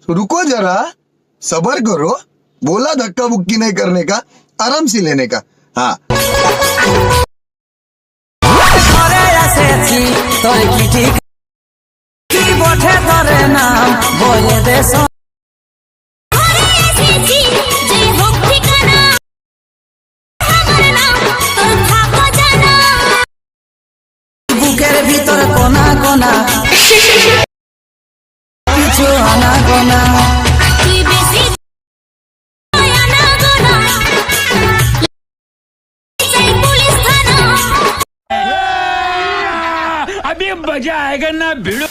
रुको जरा, सबर करो। बोला धक्का बुक्की नहीं करने का, आराम से लेने का। हाँ ঘরে এসেছি তোর কি ঠিক কি বটে তোর নাম বলে দে ঘরে এসেছি যে হোক ঠিকানা আমার নাম তোর থাকো জানা বুকের ভিতর কোনা কোনা কিছু আনা গোনা তুই বেশি আনা গোনা চাই পুলিশ থানা अभी मजा आएगा ना भिड़ो।